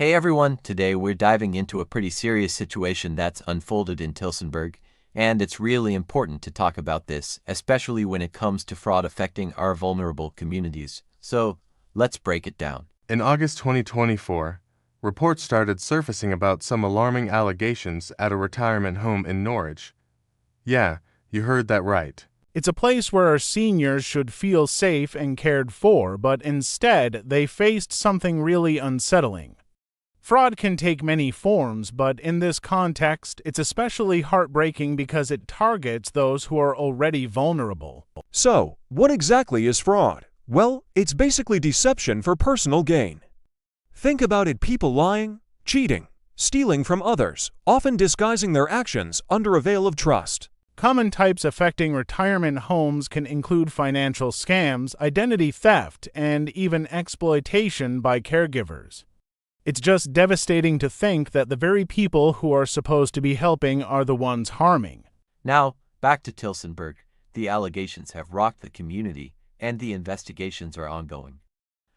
Hey everyone, today we're diving into a pretty serious situation that's unfolded in Tillsonburg, and it's really important to talk about this, especially when it comes to fraud affecting our vulnerable communities. So, let's break it down. In August 2024, reports started surfacing about some alarming allegations at a retirement home in Norwich. Yeah, you heard that right. It's a place where our seniors should feel safe and cared for, but instead they faced something really unsettling. Fraud can take many forms, but in this context, it's especially heartbreaking because it targets those who are already vulnerable. So, what exactly is fraud? Well, it's basically deception for personal gain. Think about it: people lying, cheating, stealing from others, often disguising their actions under a veil of trust. Common types affecting retirement homes can include financial scams, identity theft, and even exploitation by caregivers. It's just devastating to think that the very people who are supposed to be helping are the ones harming. Now, back to Tillsonburg. The allegations have rocked the community, and the investigations are ongoing.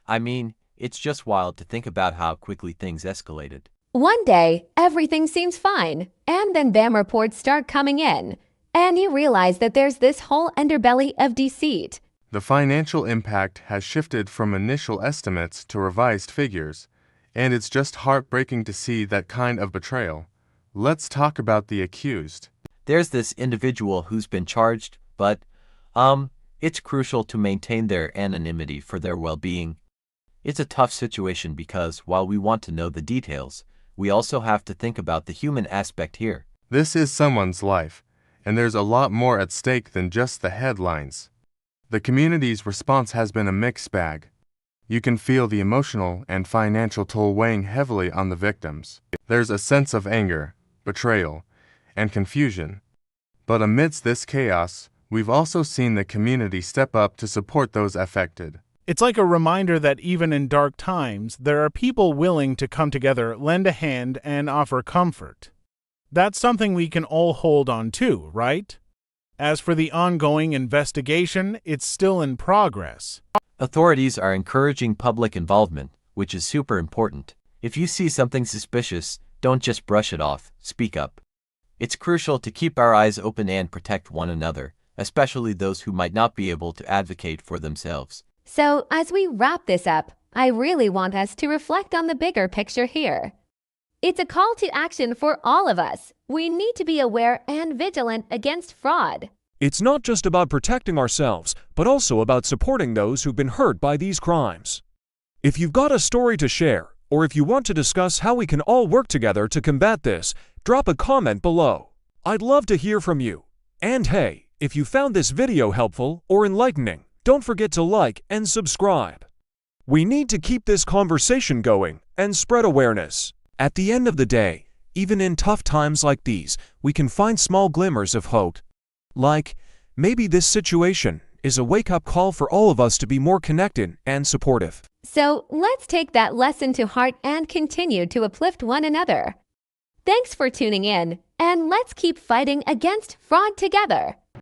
I mean, it's just wild to think about how quickly things escalated. One day, everything seems fine, and then BAM reports start coming in, and you realize that there's this whole underbelly of deceit. The financial impact has shifted from initial estimates to revised figures, and it's just heartbreaking to see that kind of betrayal. Let's talk about the accused. There's this individual who's been charged, but, it's crucial to maintain their anonymity for their well-being. It's a tough situation because while we want to know the details, we also have to think about the human aspect here. This is someone's life, and there's a lot more at stake than just the headlines. The community's response has been a mixed bag. You can feel the emotional and financial toll weighing heavily on the victims. There's a sense of anger, betrayal, and confusion. But amidst this chaos, we've also seen the community step up to support those affected. It's like a reminder that even in dark times, there are people willing to come together, lend a hand, and offer comfort. That's something we can all hold on to, right? As for the ongoing investigation, it's still in progress. Authorities are encouraging public involvement, which is super important. If you see something suspicious, don't just brush it off, speak up. It's crucial to keep our eyes open and protect one another, especially those who might not be able to advocate for themselves. So, as we wrap this up, I really want us to reflect on the bigger picture here. It's a call to action for all of us. We need to be aware and vigilant against fraud. It's not just about protecting ourselves, but also about supporting those who've been hurt by these crimes. If you've got a story to share, or if you want to discuss how we can all work together to combat this, drop a comment below. I'd love to hear from you. And hey, if you found this video helpful or enlightening, don't forget to like and subscribe. We need to keep this conversation going and spread awareness. At the end of the day, even in tough times like these, we can find small glimmers of hope. Like, maybe this situation is a wake-up call for all of us to be more connected and supportive. So, let's take that lesson to heart and continue to uplift one another. Thanks for tuning in, and let's keep fighting against fraud together.